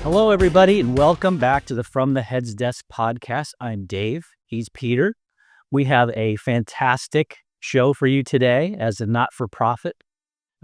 Hello, everybody, and welcome back to the From the Heads Desk podcast. I'm Dave. He's Peter. We have a fantastic show for you today as a not-for-profit.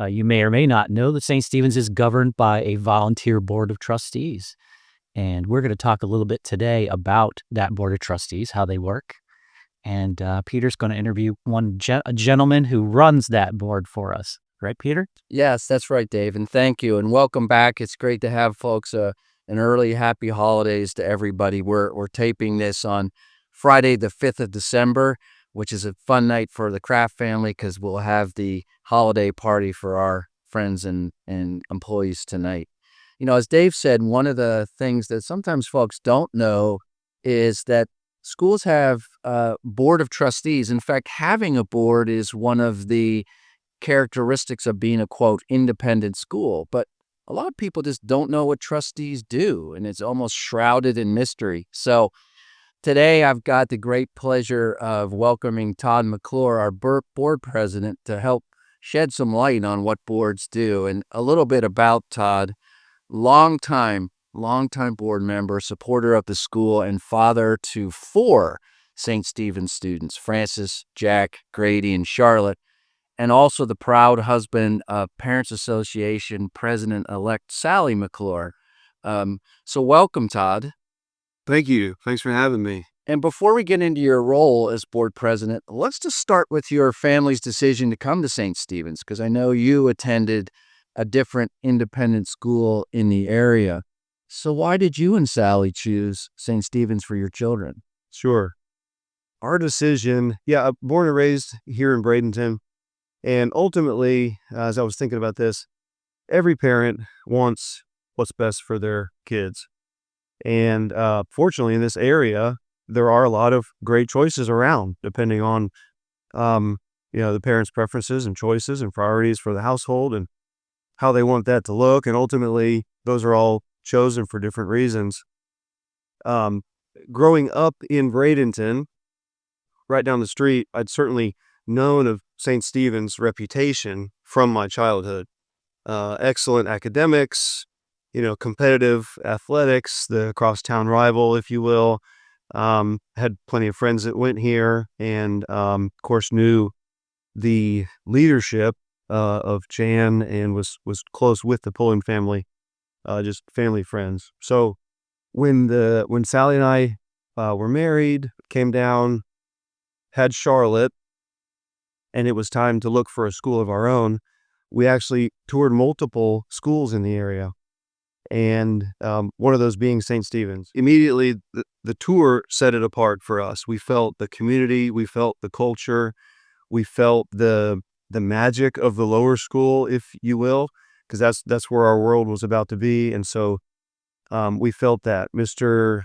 You may or may not know that St. Stephen's is governed by a volunteer Board of Trustees. And we're going to talk a little bit today about that Board of Trustees, how they work. And Peter's going to interview a gentleman who runs that board for us. Right, Peter? Yes, that's right, Dave. And thank you. And welcome back. It's great to have folks an early happy holidays to everybody. We're taping this on Friday, the 5th of December, which is a fun night for the Kraft family because we'll have the holiday party for our friends and employees tonight. You know, as Dave said, one of the things that sometimes folks don't know is that schools have a Board of Trustees. In fact, having a board is one of the characteristics of being a, quote, independent school. But a lot of people just don't know what trustees do, and it's almost shrouded in mystery. So today I've got the great pleasure of welcoming Todd McClure, our board president, to help shed some light on what boards do. And a little bit about Todd, longtime board member, supporter of the school, and father to 4 St. Stephen's students, Francis, Jack, Grady, and Charlotte, and also the proud husband of Parents Association President-elect Sally McClure. So welcome, Todd. Thank you. Thanks for having me. And before we get into your role as board president, let's just start with your family's decision to come to St. Stephen's, because I know you attended a different independent school in the area. So why did you and Sally choose St. Stephen's for your children? Sure. Our decision, I'm born and raised here in Bradenton. And ultimately, as I was thinking about this, every parent wants what's best for their kids. And fortunately, in this area, there are a lot of great choices around, depending on, the parents' preferences and choices and priorities for the household and how they want that to look. And ultimately, those are all chosen for different reasons. Growing up in Bradenton, right down the street, I'd certainly known of St. Stephen's reputation from my childhood. Excellent academics, competitive athletics, the crosstown rival, if you will. Had plenty of friends that went here and, of course, knew the leadership of Jan and was close with the Pullen family, just family friends. So when Sally and I were married, came down, had Charlotte, and it was time to look for a school of our own, we actually toured multiple schools in the area. And one of those being St. Stephen's. Immediately, the tour set it apart for us. We felt the community, we felt the culture, we felt the magic of the lower school, if you will, because that's where our world was about to be. And so we felt that. Mr.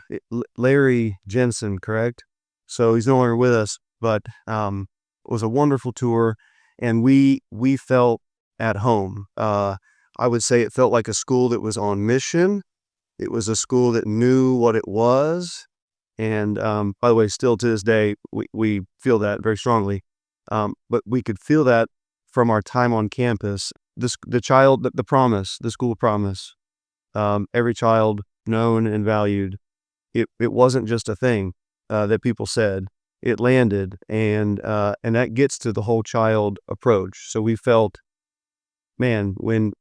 Larry Jensen, correct? So he's no longer with us, but it was a wonderful tour, and we felt at home. I would say it felt like a school that was on mission. It was a school that knew what it was. And by the way, still to this day, we feel that very strongly. But we could feel that from our time on campus. The promise, the school promise. Every child known and valued. It wasn't just a thing that people said. It landed, and that gets to the whole child approach. So we felt, man, when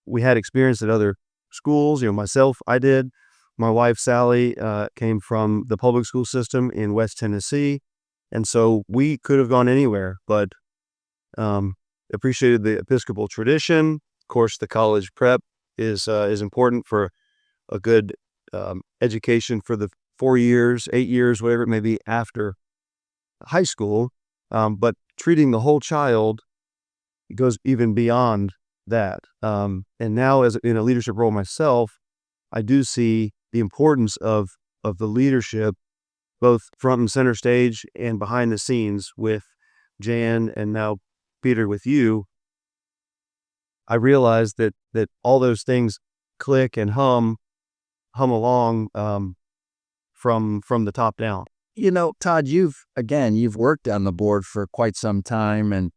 we had experience at other schools, myself, I did. My wife, Sally, came from the public school system in West Tennessee. And so we could have gone anywhere, but appreciated the Episcopal tradition. Of course, the college prep is important for a good education for the 4 years, 8 years, whatever it may be after high school. But treating the whole child goes even beyond that. And now, as in a leadership role myself, I do see the importance of the leadership, both front and center stage and behind the scenes with Jan and now Peter with you. I realize that all those things click and hum along from the top down. Todd, you've worked on the board for quite some time, and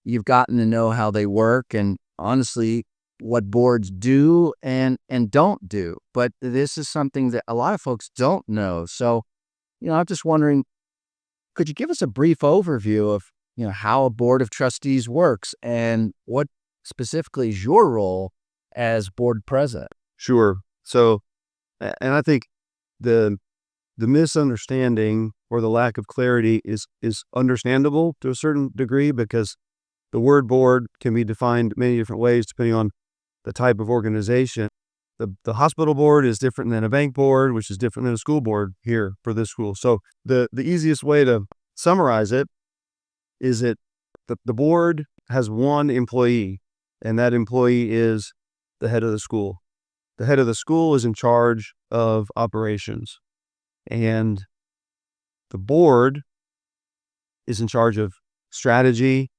you've gotten to know how they work. And honestly, what boards do and don't do. But this is something that a lot of folks don't know. So, I'm just wondering, could you give us a brief overview of, how a board of trustees works and what specifically is your role as board president? Sure. So, and I think the misunderstanding or the lack of clarity is understandable to a certain degree, because the word board can be defined many different ways depending on the type of organization. The hospital board is different than a bank board, which is different than a school board here for this school. So the easiest way to summarize it is that the board has one employee, and that employee is the head of the school. The head of the school is in charge of operations, and the board is in charge of strategy,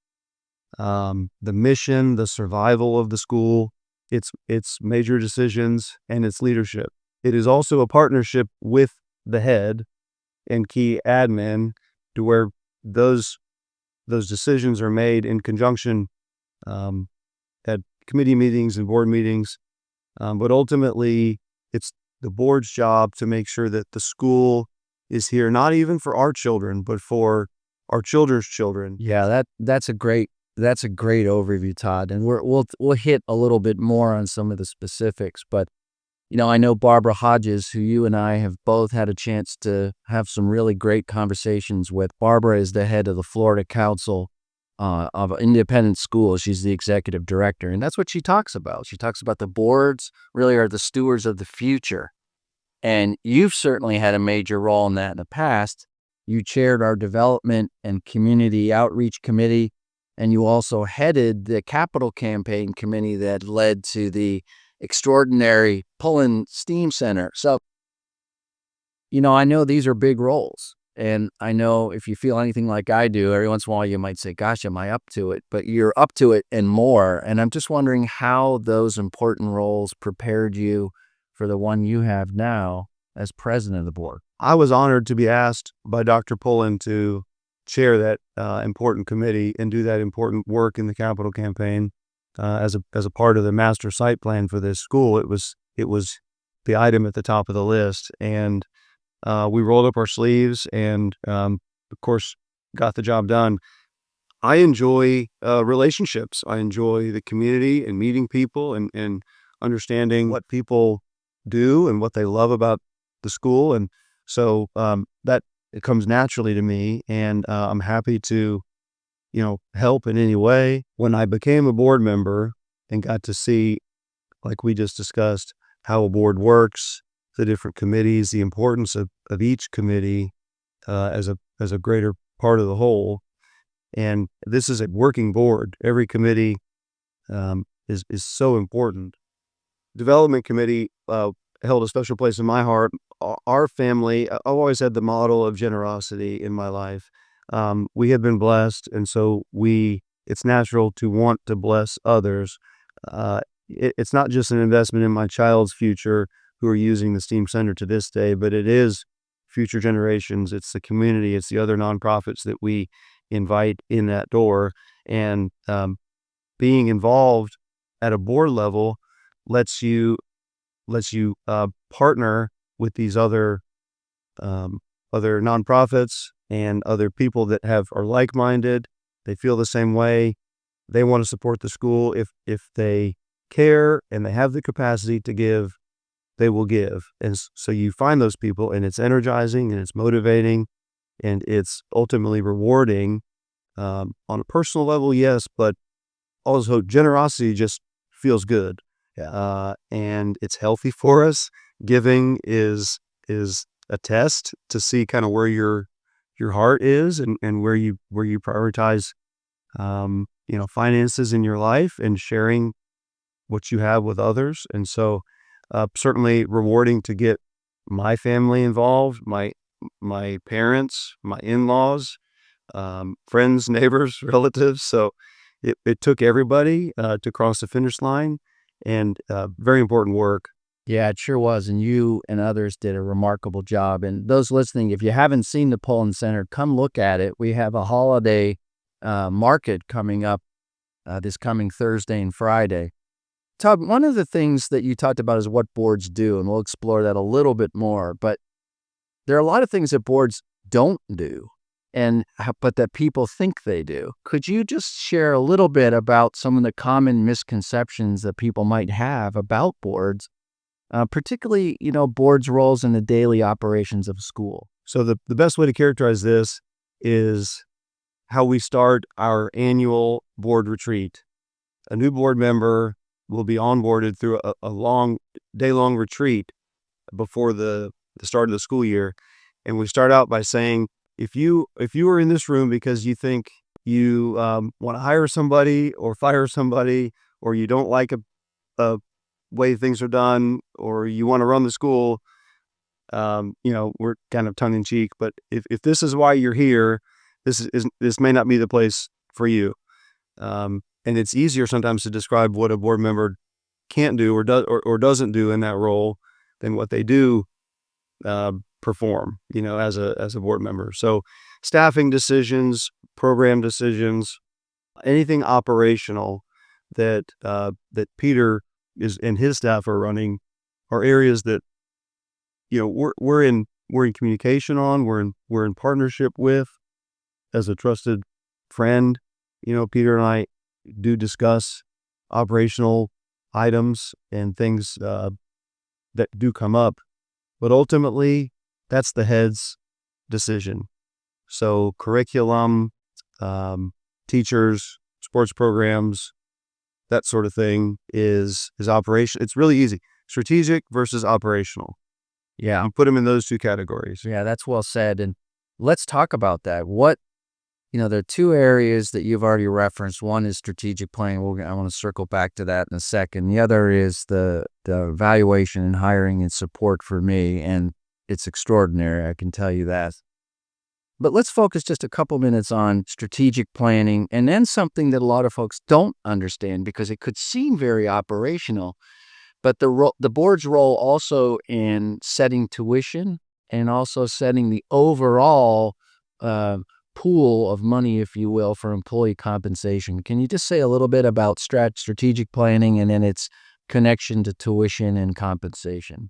the mission, the survival of the school, its major decisions, and its leadership. It is also a partnership with the head and key admin, to where those decisions are made in conjunction at committee meetings and board meetings. But ultimately, it's the board's job to make sure that the school is here, not even for our children, but for our children's children. Yeah, that's a great overview, Todd. And we'll hit a little bit more on some of the specifics. But I know Barbara Hodges, who you and I have both had a chance to have some really great conversations with. Barbara is the head of the Florida Council of Independent Schools. She's the executive director, and that's what she talks about. She talks about the boards really are the stewards of the future. And you've certainly had a major role in that in the past. You chaired our development and community outreach committee, and you also headed the capital campaign committee that led to the extraordinary Pullen Steam Center. So, I know these are big roles. And I know if you feel anything like I do, every once in a while you might say, gosh, am I up to it? But you're up to it and more. And I'm just wondering how those important roles prepared you for the one you have now as president of the board. I was honored to be asked by Dr. Pullen to chair that important committee and do that important work in the capital campaign as a part of the master site plan for this school. It was the item at the top of the list, and we rolled up our sleeves and, of course, got the job done. I enjoy relationships. I enjoy the community and meeting people and understanding what people do and what they love about the school. And so that it comes naturally to me, and I'm happy to, help in any way. When I became a board member and got to see, like we just discussed, how a board works, the different committees, the importance of each committee as a greater part of the whole. And this is a working board. Every committee is so important. Development committee held a special place in my heart. Our family, I've always had the model of generosity in my life. We have been blessed, and so it's natural to want to bless others. It's not just an investment in my child's future who are using the STEAM Center to this day, but it is future generations. It's the community. It's the other nonprofits that we invite in that door. And being involved at a board level lets you partner with these other nonprofits and other people that are like-minded. They feel the same way. They want to support the school. If they care and they have the capacity to give, they will give. And so you find those people, and it's energizing and it's motivating and it's ultimately rewarding on a personal level, yes, but also generosity just feels good. Yeah. And it's healthy for us. Giving is a test to see kind of where your heart is and where you prioritize finances in your life and sharing what you have with others. And so certainly rewarding to get my family involved, my parents, my in-laws, friends, neighbors, relatives. So it took everybody to cross the finish line, and very important work. Yeah, it sure was. And you and others did a remarkable job. And those listening, if you haven't seen the Pullen Center, come look at it. We have a holiday market coming up this coming Thursday and Friday. Todd, one of the things that you talked about is what boards do, and we'll explore that a little bit more. But there are a lot of things that boards don't do, but that people think they do. Could you just share a little bit about some of the common misconceptions that people might have about boards, particularly, boards' roles in the daily operations of a school? So the best way to characterize this is how we start our annual board retreat. A new board member will be onboarded through a long, day-long retreat before the start of the school year. And we start out by saying, if you are in this room because you think you want to hire somebody or fire somebody, or you don't like a way things are done, or you want to run the school, we're kind of tongue in cheek, but if this is why you're here, this may not be the place for you. And it's easier sometimes to describe what a board member can't do or doesn't do in that role than what they do perform, as a board member. So staffing decisions, program decisions, anything operational that Peter and his staff are running are areas that we're in communication on, we're in partnership with as a trusted friend. Peter and I do discuss operational items and things that do come up, but ultimately that's the head's decision. So curriculum, teachers, sports programs, that sort of thing is operation. It's really easy. Strategic versus operational. Yeah. You put them in those two categories. Yeah, that's well said. And let's talk about that. There are two areas that you've already referenced. One is strategic planning. I want to circle back to that in a second. The other is the evaluation and hiring and support for me. And it's extraordinary, I can tell you that. But let's focus just a couple minutes on strategic planning, and then something that a lot of folks don't understand because it could seem very operational. But the board's role also in setting tuition and also setting the overall pool of money, if you will, for employee compensation. Can you just say a little bit about strategic planning and then its connection to tuition and compensation?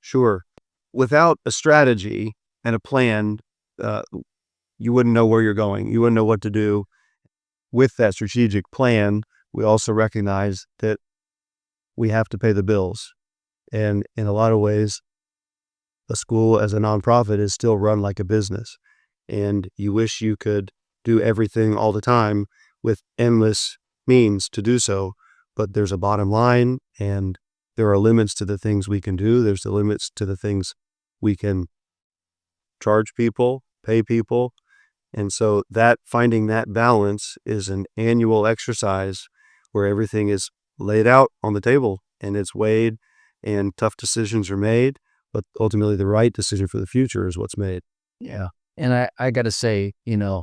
Sure. Without a strategy and a plan, you wouldn't know where you're going. You wouldn't know what to do. With that strategic plan, we also recognize that we have to pay the bills. And in a lot of ways, a school as a nonprofit is still run like a business. And you wish you could do everything all the time with endless means to do so. But there's a bottom line, and there are limits to the things we can do. There's the limits to the things we can charge people, pay people. And so finding that balance is an annual exercise where everything is laid out on the table and it's weighed and tough decisions are made, but ultimately the right decision for the future is what's made. Yeah. And I got to say, the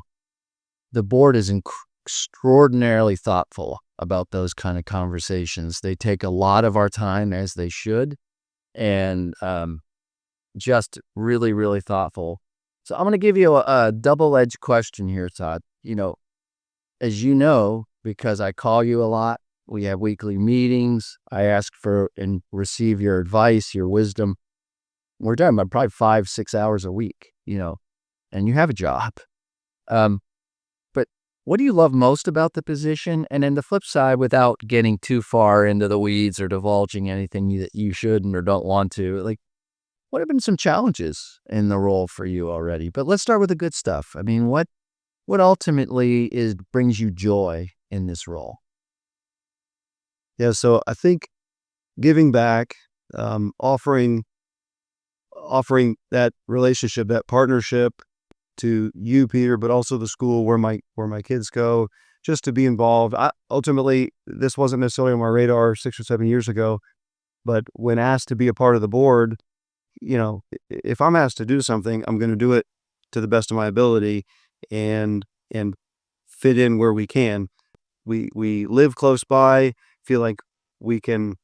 board is extraordinarily thoughtful about those kind of conversations. They take a lot of our time, as they should, and just really, really thoughtful. So I'm going to give you a double-edged question here, Todd. As you know, because I call you a lot, we have weekly meetings. I ask for and receive your advice, your wisdom. We're talking about probably 5-6 hours a week, and you have a job. But what do you love most about the position? And then the flip side, without getting too far into the weeds or divulging anything that you shouldn't or don't want to, what have been some challenges in the role for you already? But let's start with the good stuff. I mean, what ultimately brings you joy in this role? Yeah, so I think giving back, offering that relationship, that partnership to you, Peter, but also the school where my kids go, just to be involved. Ultimately, this wasn't necessarily on my radar 6 or 7 years ago, but when asked to be a part of the board, if I'm asked to do something, I'm going to do it to the best of my ability and fit in where we can. We live close by, feel like we can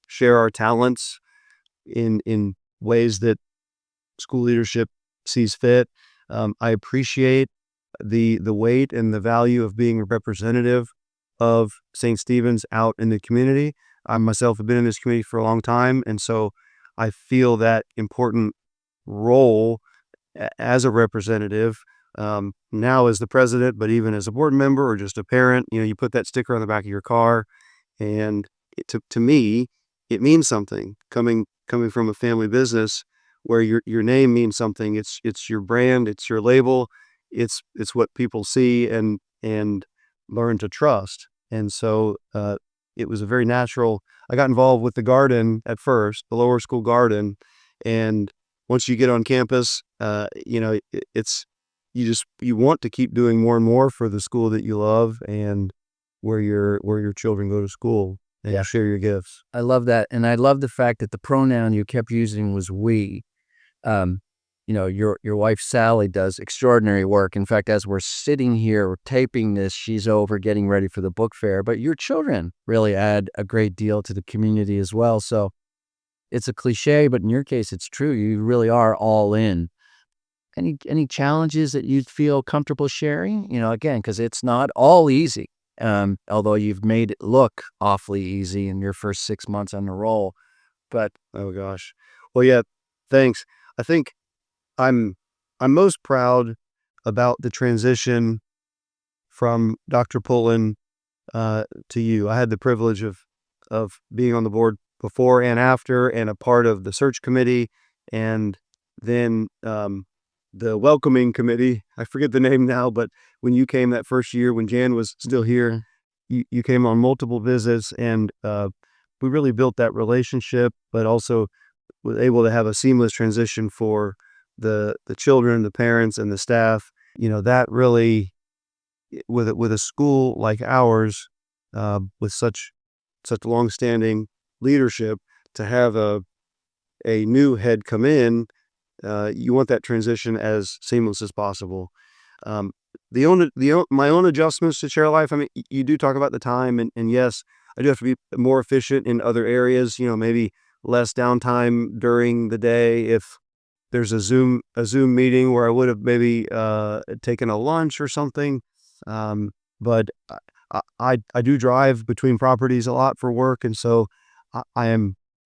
share our talents in ways that school leadership sees fit. I appreciate the weight and the value of being a representative of St. Stephen's out in the community. I myself have been in this community for a long time, and so I feel that important role as a representative, now as the president, but even as a board member or just a parent. You put that sticker on the back of your car, and to me, it means something coming from a family business where your name means something. It's your brand, it's your label, it's what people see and learn to trust. And so it was a very natural. I got involved with the garden at first, the lower school garden, and once you get on campus, it's you want to keep doing more and more for the school that you love and where your children go to school, and Yeah. share your gifts. I love that. And I love the fact that the pronoun you kept using was we. Your wife Sally does extraordinary work. In fact, as we're sitting here taping this, she's over getting ready for the book fair. But your children really add a great deal to the community as well. So it's a cliche, but in your case, it's true. You really are all in. Any challenges that you feel comfortable sharing? Again, because it's not all easy. Although you've made it look awfully easy in your first 6 months on the roll. But Oh gosh. Well, yeah, thanks. I think I'm most proud about the transition from Dr. Pullen to you. I had the privilege of being on the board before and after, and a part of the search committee, and then the welcoming committee. I forget the name now, but when you came that first year, when Jan was still here, you came on multiple visits, and we really built that relationship, but also was able to have a seamless transition for the children, the parents, and the staff. That really, with a school like ours, with such longstanding leadership, to have a new head come in, you want that transition as seamless as possible. My own adjustments to chair life. I mean, you do talk about the time, and yes, I do have to be more efficient in other areas. Maybe less downtime during the day if there's a Zoom meeting where I would have maybe taken a lunch or something. But I do drive between properties a lot for work, and so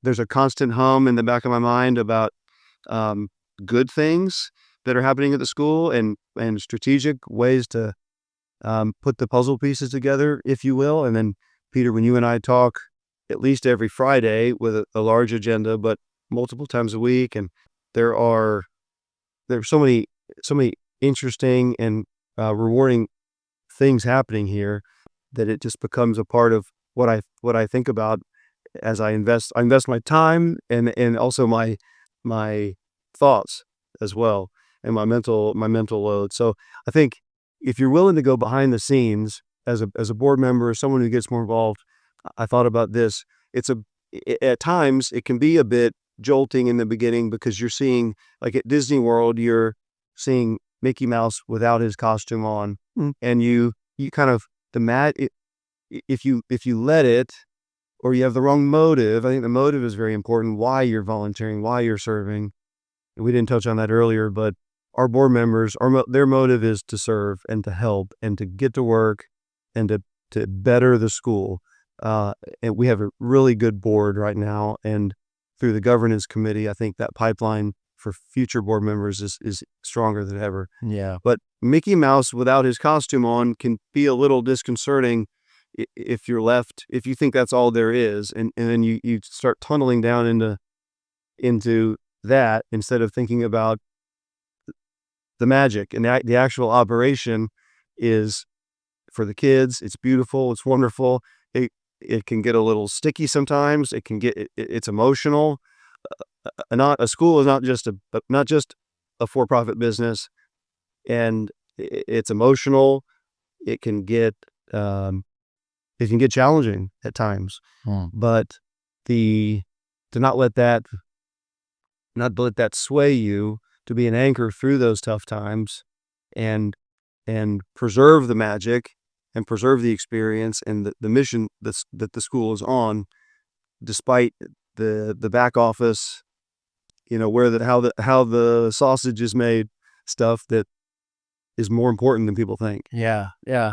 there's a constant hum in the back of my mind about good things that are happening at the school, and strategic ways to put the puzzle pieces together, if you will. And then, Peter, when you and I talk at least every Friday with a large agenda, but multiple times a week, and there's so many interesting and rewarding things happening here, that it just becomes a part of what I think about as I invest my time, and also my thoughts as well, and my mental load. So I think if you're willing to go behind the scenes as a board member, or someone who gets more involved, I thought about this. At times it can be a bit jolting in the beginning, because you're seeing, like at Disney World, you're seeing Mickey Mouse without his costume on, and you kind of if you let it, or you have the wrong motive. I think the motive is very important. Why you're volunteering, why you're serving. We didn't touch on that earlier, but our board members, their motive is to serve and to help and to get to work and to better the school. And we have a really good board right now, and through the governance committee, I think that pipeline for future board members is stronger than ever. yeah, But Mickey Mouse without his costume on can be a little disconcerting if you think that's all there is, and then you start tunneling down into that, instead of thinking about the magic. And the actual operation is for the kids. It's beautiful, it's wonderful. It can get a little sticky sometimes. It's emotional. A school is not just a for-profit business, and it's emotional. It can get challenging at times, but to not let that sway you, to be an anchor through those tough times, and preserve the magic, and preserve the experience, and the mission that the school is on, despite the back office, how the sausage is made, stuff that is more important than people think. yeah.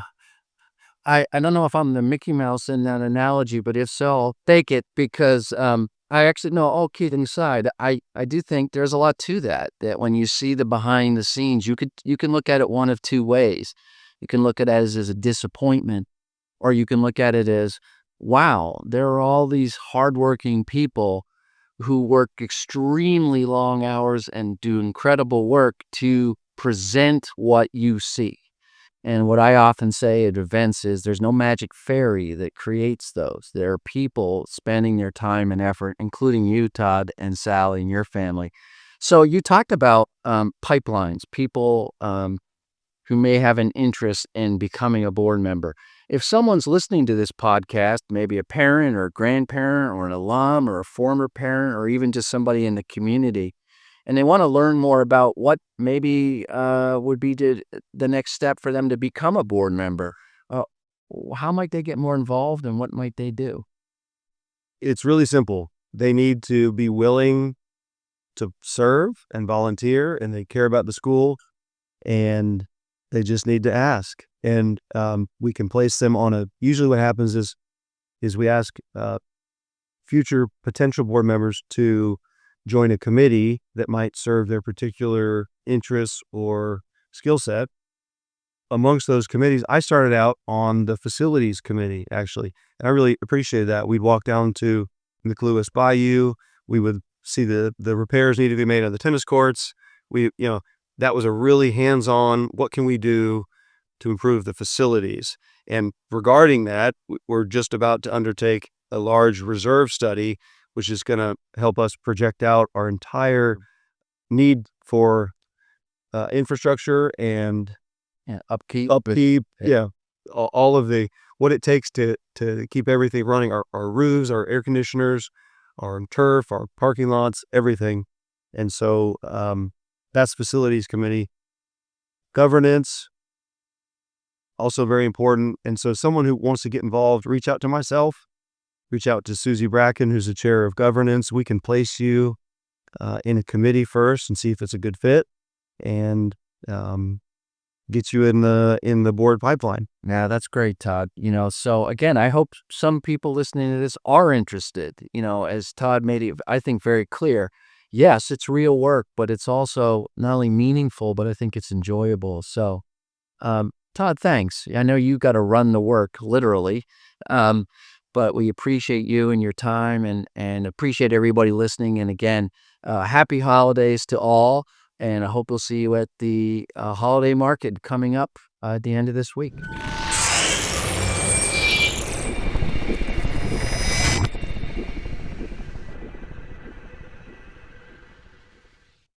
I don't know if I'm the Mickey Mouse in that analogy, but if so, I'll take it because I actually no. All kidding aside, I do think there's a lot to that. That when you see the behind the scenes, you can look at it one of two ways. You can look at it as a disappointment, or you can look at it as, wow, there are all these hardworking people who work extremely long hours and do incredible work to present what you see. And what I often say at events is there's no magic fairy that creates those. There are people spending their time and effort, including you, Todd, and Sally, and your family. So you talked about pipelines, people who may have an interest in becoming a board member. If someone's listening to this podcast, maybe a parent or a grandparent or an alum or a former parent or even just somebody in the community, and they want to learn more about what maybe would be the next step for them to become a board member, uh, how might they get more involved and what might they do? It's really simple. They need to be willing to serve and volunteer, and they care about the school, and they just need to ask. And we can place them on usually what happens is we ask future potential board members to join a committee that might serve their particular interests or skill set. Amongst those committees, I started out on the facilities committee, actually, and I really appreciated that. We'd walk down to McLewis Bayou. We would see the repairs need to be made on the tennis courts. That was a really hands-on, what can we do to improve the facilities? And regarding that, we're just about to undertake a large reserve study, which is going to help us project out our entire need for infrastructure and Upkeep. All of what it takes to keep everything running, our roofs, our air conditioners, our turf, our parking lots, everything. And so that's facilities committee. Governance, also very important. And so someone who wants to get involved, reach out to myself, reach out to Susie Bracken, who's the chair of governance. We can place you in a committee first and see if it's a good fit, and get you in the board pipeline. Yeah, that's great, Todd. So again, I hope some people listening to this are interested. As Todd made it, I think, very clear. Yes, it's real work, but it's also not only meaningful, but I think it's enjoyable. So, Todd, thanks. I know you got to run the work, literally, but we appreciate you and your time, and appreciate everybody listening. And again, happy holidays to all. And I hope we'll see you at the holiday market coming up at the end of this week.